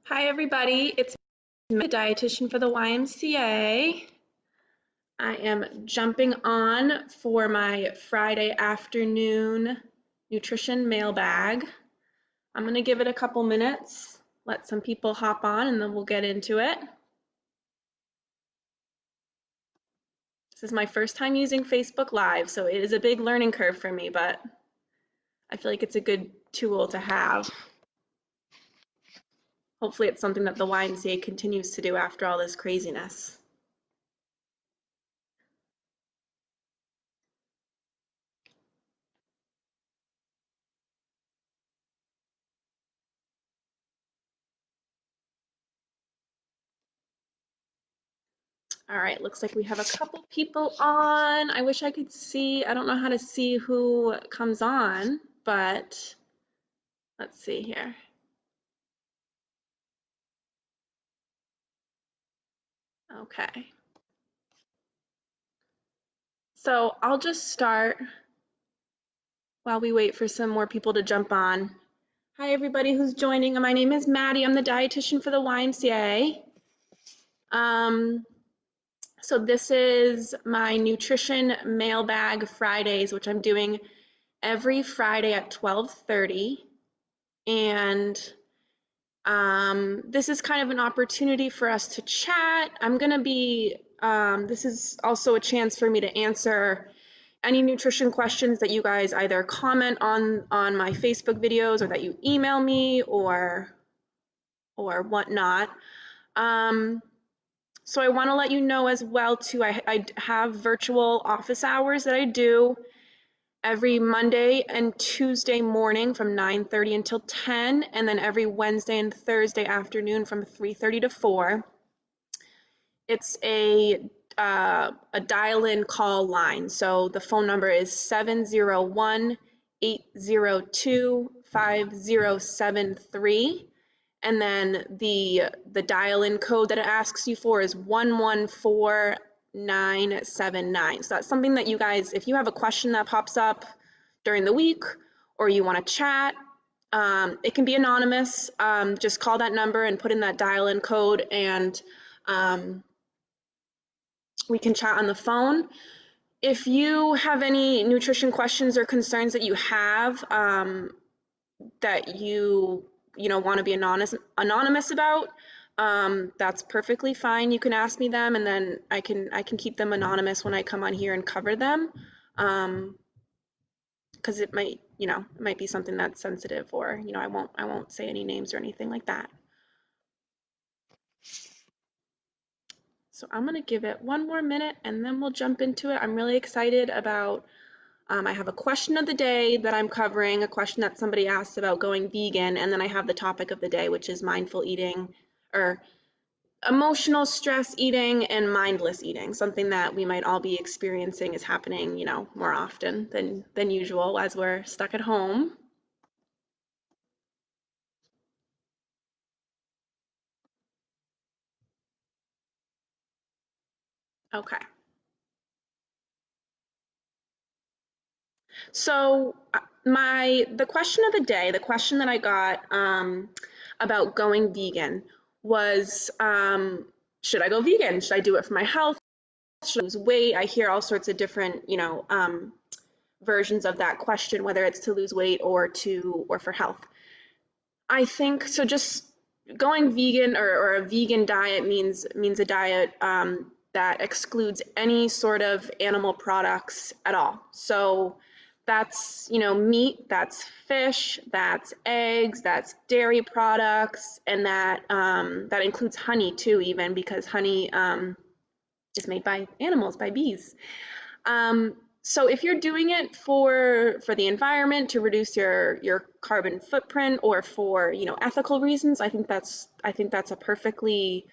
Hi, everybody. It's the dietitian for the YMCA. I am jumping on for my Friday afternoon nutrition mailbag. I'm going to give it a couple minutes, let some people hop on, and then we'll get into it. This is my first time using Facebook Live, so it is a big learning curve for me, but I feel like it's a good tool to have. Hopefully, it's something that the YMCA continues to do after all this craziness. All right, looks like we have a couple people on. I wish I could see, I don't know how to see who comes on, but let's see here. Okay. So I'll just start while we wait for some more people to jump on. Hi, everybody who's joining. My name is Maddie. I'm the dietitian for the YMCA. So this is my nutrition mailbag Fridays, which I'm doing every Friday at 12:30. And this is kind of an opportunity for us to chat. This is also a chance for me to answer any nutrition questions that you guys either comment on my Facebook videos or that you email me or whatnot. So I want to let you know as well too, I have virtual office hours that I do every Monday and Tuesday morning from 9:30 until 10, and then every Wednesday and Thursday afternoon from 3:30 to 4. It's a dial-in call line, so the phone number is 701-802-5073, and then the dial-in code that it asks you for is 114979. So that's something that you guys, if you have a question that pops up during the week or you want to chat, it can be anonymous. Just call that number and put in that dial-in code, and we can chat on the phone. If you have any nutrition questions or concerns that you have that you want to be anonymous about, that's perfectly fine. You can ask me them, and then I can keep them anonymous when I come on here and cover them, because it might be something that's sensitive, or I won't say any names or anything like that. So I'm gonna give it one more minute and then we'll jump into it. I'm really excited about, I have a question of the day that I'm covering, a question that somebody asked about going vegan, and then I have the topic of the day, which is mindful eating, or emotional stress eating and mindless eating, something that we might all be experiencing is happening, more often than usual as we're stuck at home. Okay. So the question of the day, the question that I got about going vegan was, should I go vegan? Should I do it for my health? Should I lose weight? I hear all sorts of different, versions of that question, whether it's to lose weight or for health. I think so. Just going vegan or a vegan diet means a diet that excludes any sort of animal products at all. So that's meat, that's fish, that's eggs, that's dairy products, and that includes honey too, even because honey is made by animals, by bees. So if you're doing it for the environment, to reduce your carbon footprint, or for ethical reasons, I think that's a perfectly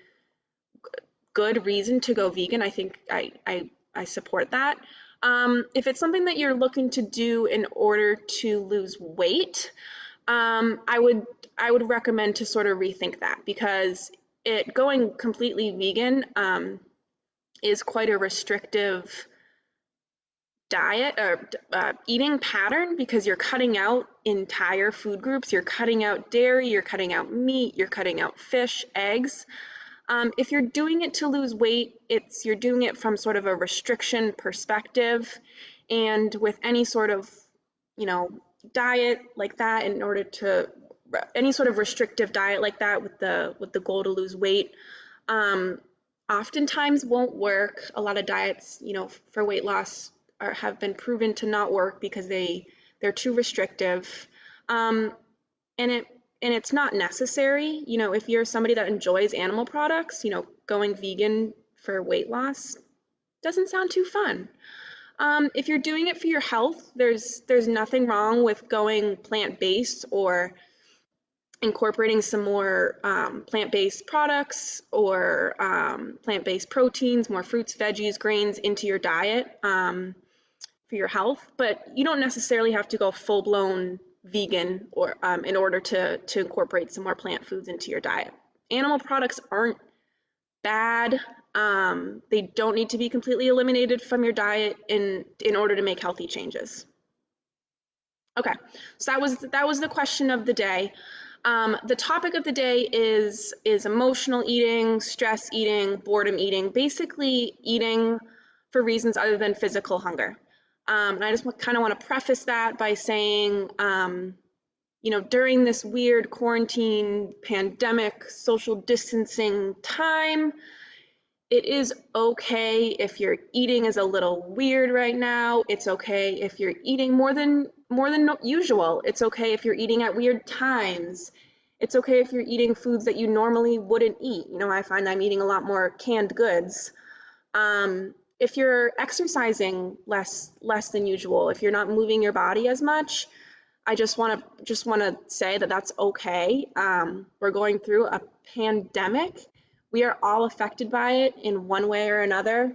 good reason to go vegan. I think I support that. If it's something that you're looking to do in order to lose weight, I would recommend to sort of rethink that, because going completely vegan is quite a restrictive diet or eating pattern because you're cutting out entire food groups. You're cutting out dairy, you're cutting out meat, you're cutting out fish, eggs. If you're doing it to lose weight, you're doing it from sort of a restriction perspective, and with any sort of, you know, diet like that, in order to any sort of restrictive diet like that with the goal to lose weight, um, oftentimes won't work. A lot of diets, you know, for weight loss have been proven to not work because they're too restrictive. Um, and it's not necessary. You know, if you're somebody that enjoys animal products, you know, going vegan for weight loss doesn't sound too fun. If you're doing it for your health, there's nothing wrong with going plant-based or incorporating some more plant-based products or plant-based proteins, more fruits, veggies, grains into your diet for your health. But you don't necessarily have to go full-blown vegan or in order to incorporate some more plant foods into your diet. Animal products aren't bad. They don't need to be completely eliminated from your diet in order to make healthy changes. Okay, so that was the question of the day. The topic of the day is emotional eating, stress eating, boredom eating, basically eating for reasons other than physical hunger. And I just kind of want to preface that by saying, you know, during this weird quarantine, pandemic, social distancing time, it is okay if your eating is a little weird right now. It's okay if you're eating more than usual. It's okay if you're eating at weird times. It's okay if you're eating foods that you normally wouldn't eat. You know, I find I'm eating a lot more canned goods. If you're exercising less than usual, if you're not moving your body as much, I just want to say that that's okay. We're going through a pandemic. We are all affected by it in one way or another.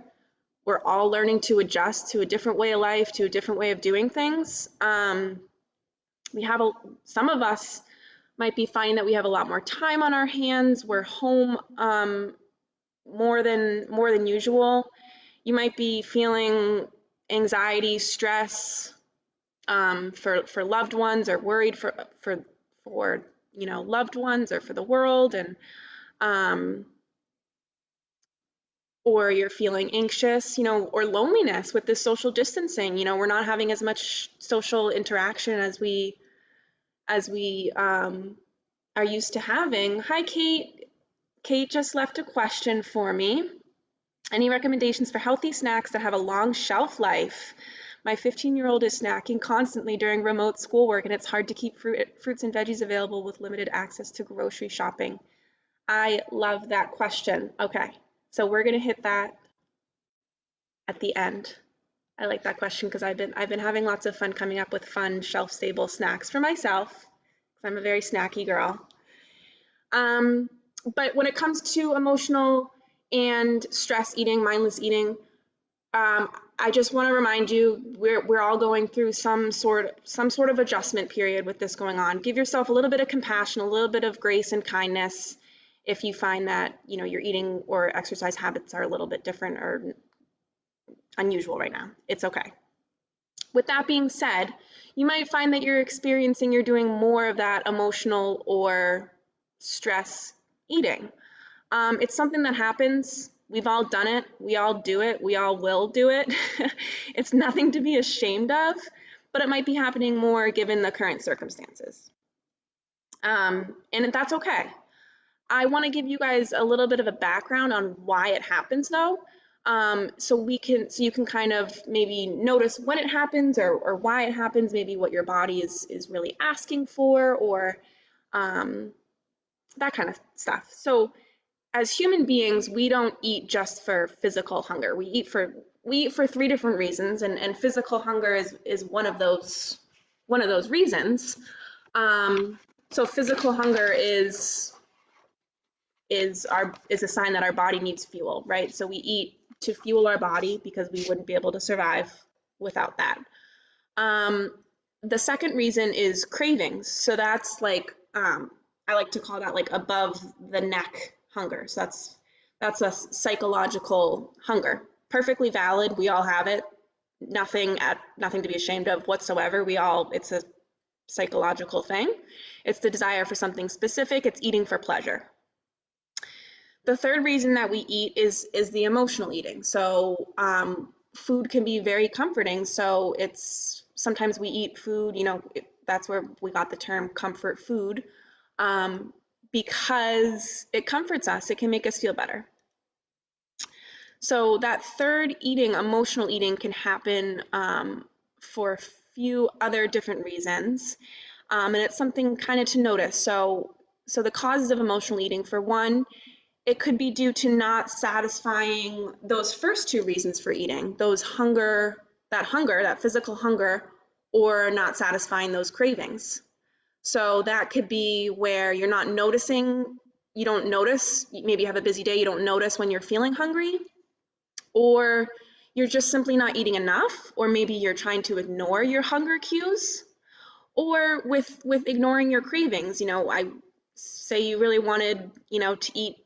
We're all learning to adjust to a different way of life, to a different way of doing things. We have some of us might be finding that we have a lot more time on our hands. We're home more than usual. You might be feeling anxiety, stress, for loved ones, or worried for you know, loved ones or for the world, and um, or you're feeling anxious, you know, or loneliness with this social distancing. You know, we're not having as much social interaction as we are used to having. Hi, Kate. Kate just left a question for me. Any recommendations for healthy snacks that have a long shelf life? My 15-year-old is snacking constantly during remote schoolwork, and it's hard to keep fruits and veggies available with limited access to grocery shopping. I love that question. Okay, so we're gonna hit that at the end. I like that question because I've been having lots of fun coming up with fun shelf-stable snacks for myself, because I'm a very snacky girl. But when it comes to emotional and stress eating, mindless eating, I just want to remind you, we're all going through some sort of adjustment period with this going on. Give yourself a little bit of compassion, a little bit of grace and kindness if you find that, you know, your eating or exercise habits are a little bit different or unusual right now. It's okay. With that being said, you might find that you're doing more of that emotional or stress eating. It's something that happens. We've all done it. We all do it. We all will do it. It's nothing to be ashamed of, but it might be happening more given the current circumstances. And that's okay. I want to give you guys a little bit of a background on why it happens though. So you can kind of maybe notice when it happens or why it happens, maybe what your body is really asking for, or that kind of stuff. So as human beings, we don't eat just for physical hunger. We eat for three different reasons, and physical hunger is one of those reasons. So physical hunger is a sign that our body needs fuel, right? So we eat to fuel our body because we wouldn't be able to survive without that. The second reason is cravings. So that's like I like to call that like above the neck hunger. So that's a psychological hunger. Perfectly valid. We all have it. nothing to be ashamed of whatsoever. It's a psychological thing. It's the desire for something specific. It's eating for pleasure. The third reason that we eat is the emotional eating. So food can be very comforting. So it's sometimes we eat food. That's where we got the term comfort food, um, because it comforts us. It can make us feel better. So that third eating, emotional eating, can happen for a few other different reasons, and it's something kind of to notice. So the causes of emotional eating, for one, it could be due to not satisfying those first two reasons for eating, that physical hunger, or not satisfying those cravings. So that could be where you're not noticing, you don't notice, maybe you have a busy day, you don't notice when you're feeling hungry, or you're just simply not eating enough, or maybe you're trying to ignore your hunger cues, or with ignoring your cravings. I say you really wanted, to eat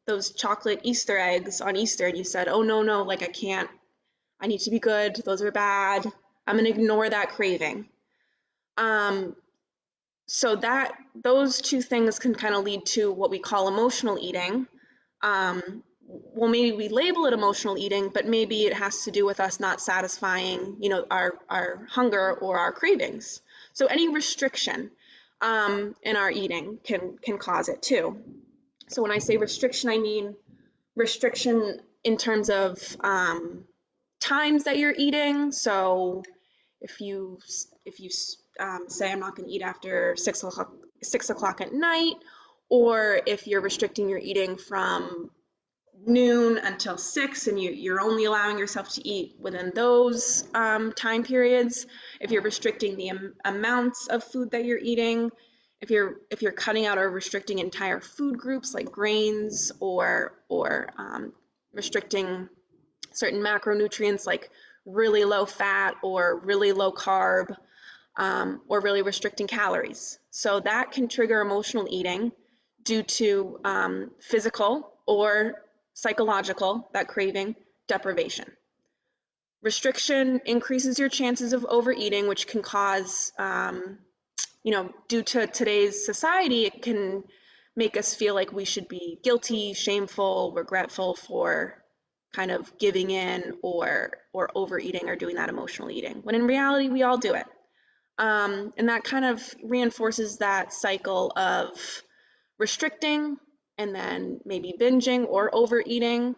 those chocolate Easter eggs on Easter, and you said, oh, no, no, like I can't, I need to be good, those are bad, I'm gonna ignore that craving. Um, so those two things can kind of lead to what we call emotional eating. Well, maybe we label it emotional eating, but maybe it has to do with us not satisfying, our hunger or our cravings. So any restriction in our eating can cause it too. So when I say restriction, I mean restriction in terms of times that you're eating. So if you say I'm not going to eat after 6 o'clock at night, or if you're restricting your eating from noon until 6 and you're only allowing yourself to eat within those time periods, if you're restricting the amounts of food that you're eating, if you're cutting out or restricting entire food groups like grains, or restricting certain macronutrients like really low fat or really low carb, or really restricting calories. So that can trigger emotional eating due to physical or psychological, that craving, deprivation. Restriction increases your chances of overeating, which can cause, due to today's society, it can make us feel like we should be guilty, shameful, regretful for kind of giving in or overeating or doing that emotional eating, when in reality we all do it. And that kind of reinforces that cycle of restricting and then maybe binging or overeating,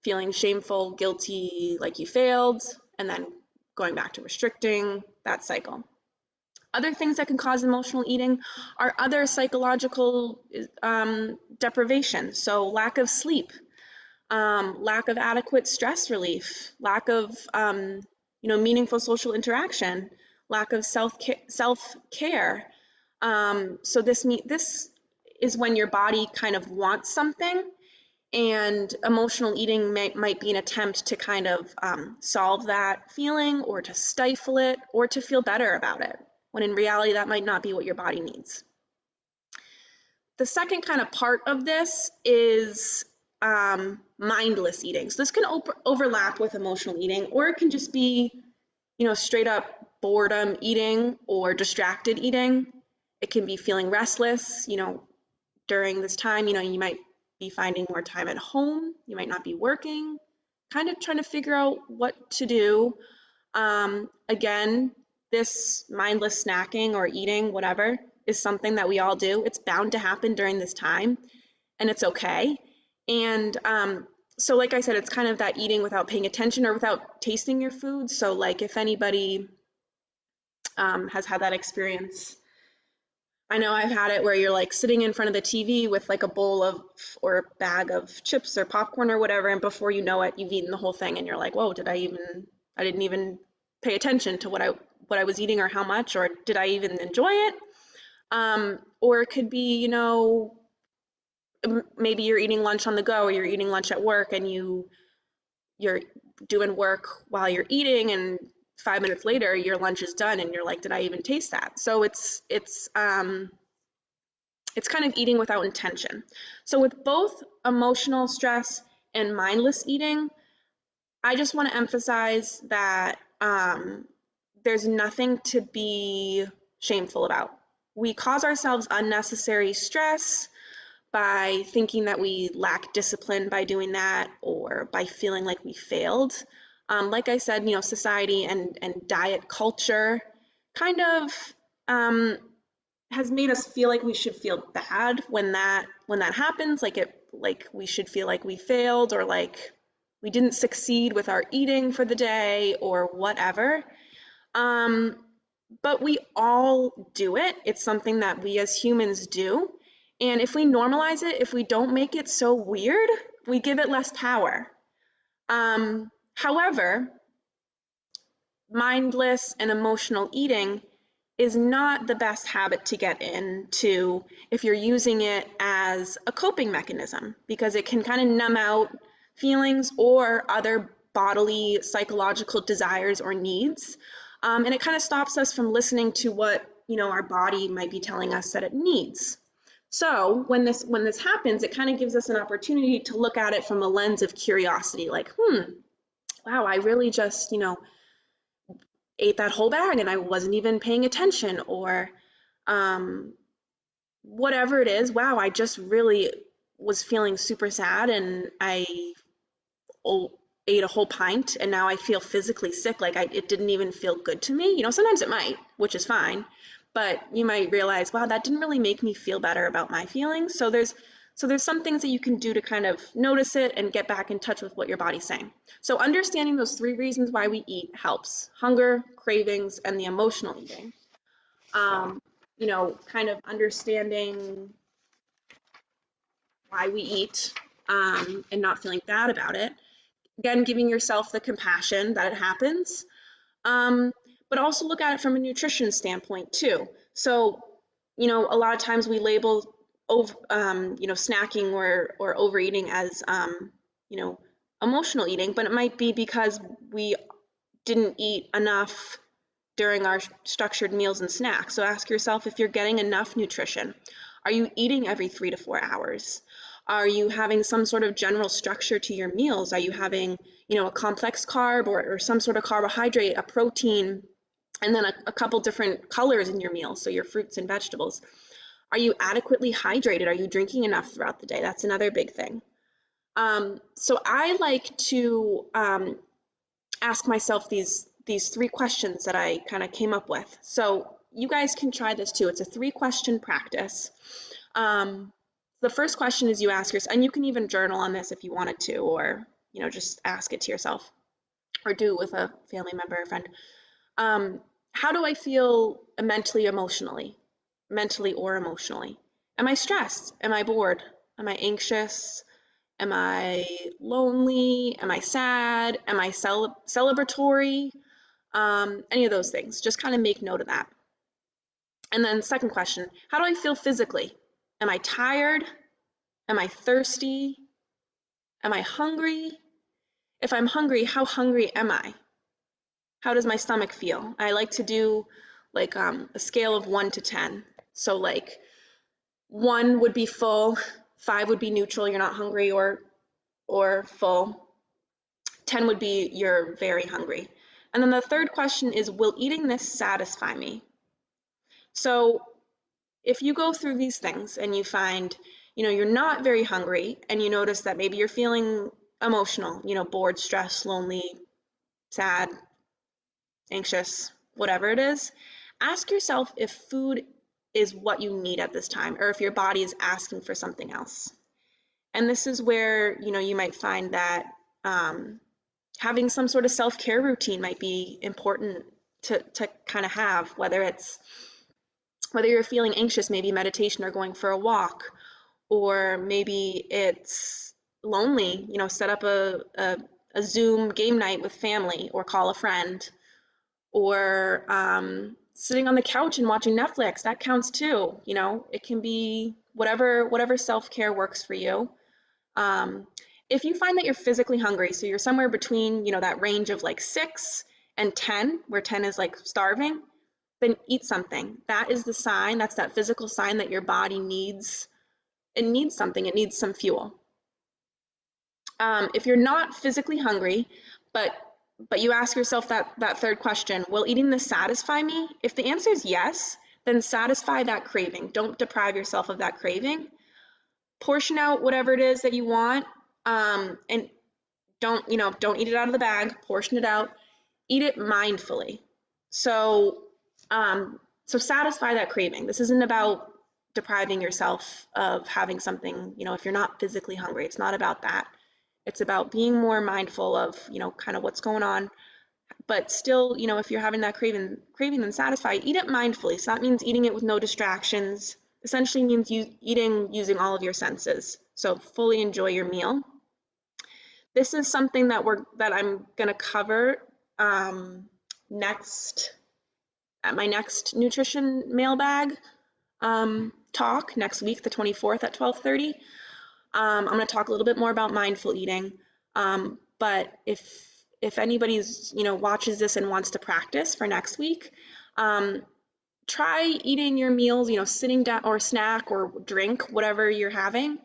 feeling shameful, guilty, like you failed, and then going back to restricting, that cycle. Other things that can cause emotional eating are other psychological deprivation. So lack of sleep, lack of adequate stress relief, lack of meaningful social interaction, lack of self-care. So this is when your body kind of wants something, and emotional eating might be an attempt to kind of solve that feeling, or to stifle it, or to feel better about it, when in reality that might not be what your body needs. The second kind of part of this is mindless eating. So this can overlap with emotional eating, or it can just be, straight up boredom eating or distracted eating. It can be feeling restless, during this time, you might be finding more time at home, you might not be working, kind of trying to figure out what to do. Again, this mindless snacking or eating, whatever, is something that we all do. It's bound to happen during this time, and it's okay. And so like I said, it's kind of that eating without paying attention or without tasting your food. So like if anybody has had that experience, I know I've had it, where you're like sitting in front of the TV with like a bowl of or a bag of chips or popcorn or whatever, and before you know it, you've eaten the whole thing, and you're like, whoa, I didn't even pay attention to what I was eating or how much, or did I even enjoy it? Or it could be, maybe you're eating lunch on the go, or you're eating lunch at work, and you're doing work while you're eating, and 5 minutes later your lunch is done, and you're like, did I even taste that? So it's kind of eating without intention. So with both emotional stress and mindless eating, I just want to emphasize that there's nothing to be shameful about. We cause ourselves unnecessary stress by thinking that we lack discipline by doing that or by feeling like we failed. Like I said, society and diet culture kind of um, has made us feel like we should feel bad when that happens, like we should feel like we failed or like we didn't succeed with our eating for the day or whatever. Um, but we all do it. It's something that we as humans do. And if we normalize it, if we don't make it so weird, we give it less power. However, mindless and emotional eating is not the best habit to get into if you're using it as a coping mechanism, because it can kind of numb out feelings or other bodily psychological desires or needs. And it kind of stops us from listening to what our body might be telling us that it needs. So when this happens, it kind of gives us an opportunity to look at it from a lens of curiosity, like, wow, I really just ate that whole bag and I wasn't even paying attention, or um, whatever it is. Wow, I just really was feeling super sad and I ate a whole pint and now I feel physically sick. Like it didn't even feel good to me. Sometimes it might, which is fine, but you might realize, wow, that didn't really make me feel better about my feelings. So there's some things that you can do to kind of notice it and get back in touch with what your body's saying. So understanding those 3 reasons why we eat helps: hunger, cravings, and the emotional eating. Kind of understanding why we eat, and not feeling bad about it. Again, giving yourself the compassion that it happens, um, but also look at it from a nutrition standpoint too. So, a lot of times we label snacking or overeating as, you know, emotional eating, but it might be because we didn't eat enough during our structured meals and snacks. So ask yourself if you're getting enough nutrition. Are you eating every 3 to 4 hours? Are you having some sort of general structure to your meals? Are you having, a complex carb or some sort of carbohydrate, a protein, and then a couple different colors in your meals, so your fruits and vegetables? Are you adequately hydrated? Are you drinking enough throughout the day? That's another big thing. So I like to ask myself these 3 questions that I kind of came up with. So you guys can try this too. It's a 3-question practice. The first question is you ask yourself, and you can even journal on this if you wanted to, or just ask it to yourself, or do it with a family member or friend. How do I feel mentally or emotionally? Am I stressed? Am I bored? Am I anxious? Am I lonely? Am I sad? Am I celebratory? Any of those things. Just kind of make note of that. And then second question, how do I feel physically? Am I tired? Am I thirsty? Am I hungry? If I'm hungry, how hungry am I? How does my stomach feel? I like to do like a scale of 1 to 10. So like 1 would be full, 5 would be neutral, you're not hungry or full. 10 would be you're very hungry. And then the third question is, will eating this satisfy me? So if you go through these things and you find, you're not very hungry, and you notice that maybe you're feeling emotional, bored, stressed, lonely, sad, anxious, whatever it is, ask yourself if food is what you need at this time, or if your body is asking for something else. And this is where, you might find that having some sort of self-care routine might be important to kind of have, whether you're feeling anxious, maybe meditation or going for a walk, or maybe it's lonely, set up a Zoom game night with family, or call a friend, or sitting on the couch and watching Netflix. That counts too. It can be whatever self-care works for you. If you find that you're physically hungry, so you're somewhere between, that range of like 6 and 10, where 10 is like starving, then eat something. That is the sign, that's that physical sign that your body needs, something, it needs some fuel. If you're not physically hungry, But you ask yourself that third question, will eating this satisfy me? If the answer is yes, then satisfy that craving. Don't deprive yourself of that craving. Portion out whatever it is that you want, and don't eat it out of the bag. Portion it out. Eat it mindfully. So, so satisfy that craving. This isn't about depriving yourself of having something, if you're not physically hungry. It's not about that. It's about being more mindful of, kind of what's going on. But still, if you're having that craving, then satisfy. Eat it mindfully. So that means eating it with no distractions. Essentially means eating using all of your senses. So fully enjoy your meal. This is something that I'm going to cover next at my next nutrition mailbag talk next week, the 24th at 12:30. I'm going to talk a little bit more about mindful eating. But if anybody's watches this and wants to practice for next week, try eating your meals, sitting down, or snack or drink, whatever you're having,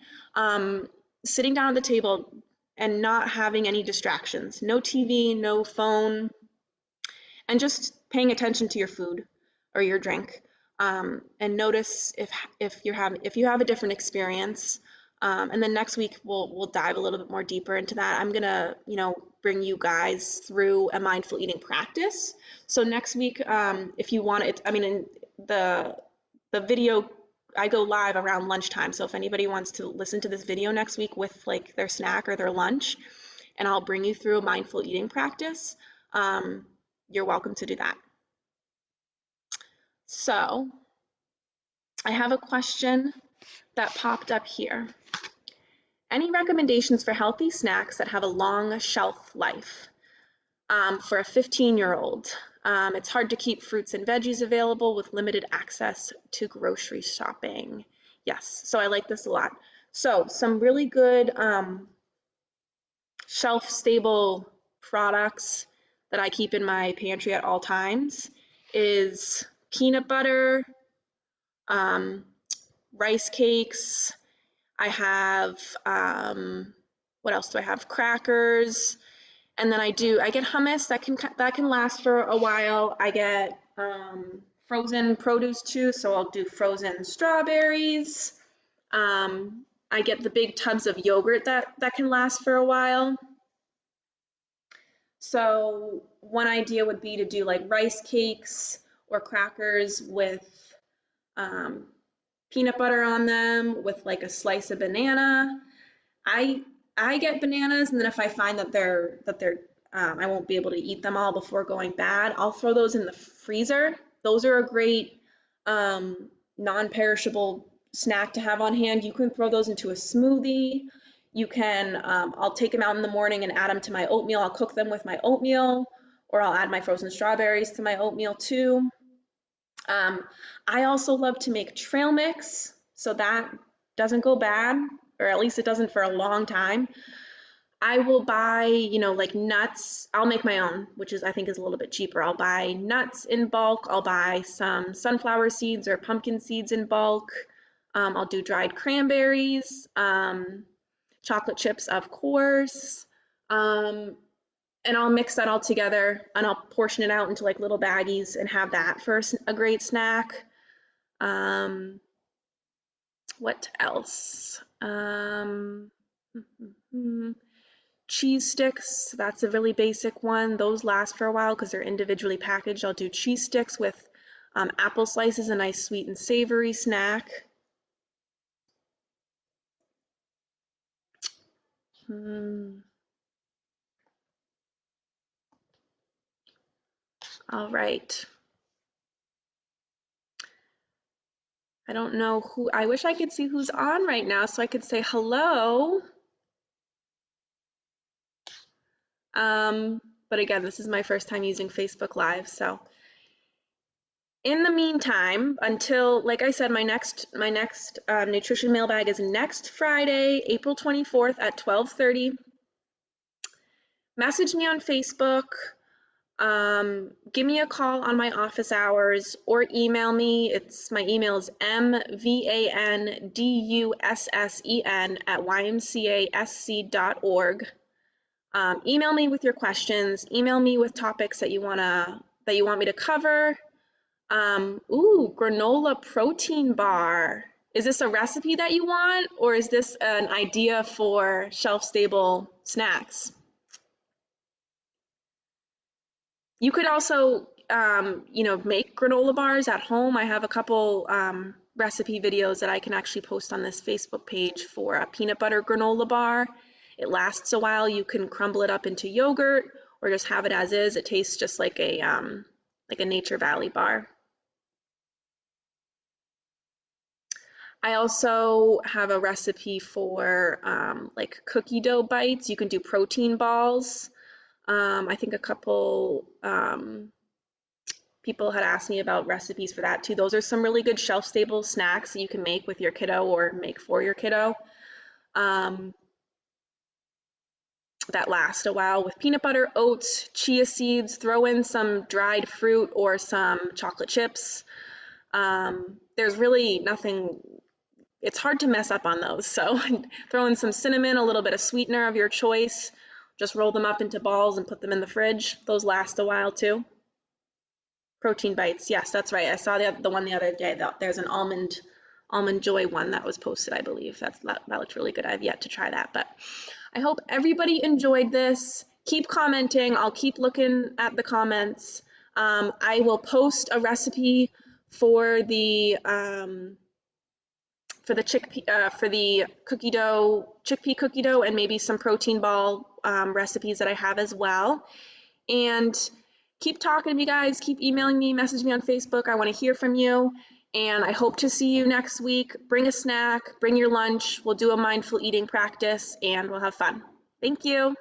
sitting down at the table and not having any distractions, no TV, no phone, and just paying attention to your food or your drink, and notice if you have a different experience. And then next week we'll dive a little bit more deeper into that. I'm gonna bring you guys through a mindful eating practice. So next week, if you want it, in the video, I go live around lunchtime. So if anybody wants to listen to this video next week with like their snack or their lunch, and I'll bring you through a mindful eating practice, you're welcome to do that. So I have a question that popped up here. Any recommendations for healthy snacks that have a long shelf life for a 15-year-old? It's hard to keep fruits and veggies available with limited access to grocery shopping. Yes, so I like this a lot. So some really good shelf-stable products that I keep in my pantry at all times is peanut butter, rice cakes. I have, what else do I have? Crackers. And then I get hummus that can last for a while. I get frozen produce too, so I'll do frozen strawberries. I get the big tubs of yogurt that can last for a while. So one idea would be to do like rice cakes or crackers with peanut butter on them, with like a slice of banana. I get bananas, and then if I find that they're I won't be able to eat them all before going bad, I'll throw those in the freezer. Those are a great non-perishable snack to have on hand. You can throw those into a smoothie. You can, I'll take them out in the morning and add them to my oatmeal. I'll cook them with my oatmeal, or I'll add my frozen strawberries to my oatmeal too. I also love to make trail mix, so that doesn't go bad, or at least it doesn't for a long time. I will buy, like nuts. I'll make my own, which I think is a little bit cheaper. I'll buy nuts in bulk. I'll buy some sunflower seeds or pumpkin seeds in bulk. I'll do dried cranberries, chocolate chips, of course. And I'll mix that all together, and I'll portion it out into like little baggies and have that for a great snack. What else? Cheese sticks, that's a really basic one. Those last for a while because they're individually packaged. I'll do cheese sticks with apple slices, a nice sweet and savory snack. All right. I don't know who, I wish I could see who's on right now so I could say hello. But again, this is my first time using Facebook Live, so. In the meantime, until, like I said, my next nutrition mailbag is next Friday, April 24th at 12:30. Message me on Facebook. Give me a call on my office hours, or email me. My email is mvandussen@ymcasc.org. Email me with your questions. Email me with topics that you want me to cover. Ooh, granola protein bar. Is this a recipe that you want, or is this an idea for shelf-stable snacks? You could also, make granola bars at home. I have a couple recipe videos that I can actually post on this Facebook page for a peanut butter granola bar. It lasts a while. You can crumble it up into yogurt or just have it as is. It tastes just like a Nature Valley bar. I also have a recipe for like cookie dough bites. You can do protein balls. I think a couple people had asked me about recipes for that too. Those are some really good shelf-stable snacks that you can make with your kiddo or make for your kiddo um, that last a while with peanut butter, oats, chia seeds, throw in some dried fruit or some chocolate chips. There's really nothing, it's hard to mess up on those. So throw in some cinnamon, a little bit of sweetener of your choice, just roll them up into balls and put them in the fridge. Those last a while too. Protein bites. Yes, that's right. I saw the one the other day. There's an almond joy one that was posted, I believe. That looks really good. I've yet to try that, but I hope everybody enjoyed this. Keep commenting. I'll keep looking at the comments. I will post a recipe for the chickpea cookie dough, and maybe some protein ball recipes that I have as well. And keep talking to me, guys. Keep emailing me, message me on Facebook. I want to hear from you. And I hope to see you next week. Bring a snack, bring your lunch. We'll do a mindful eating practice and we'll have fun. Thank you.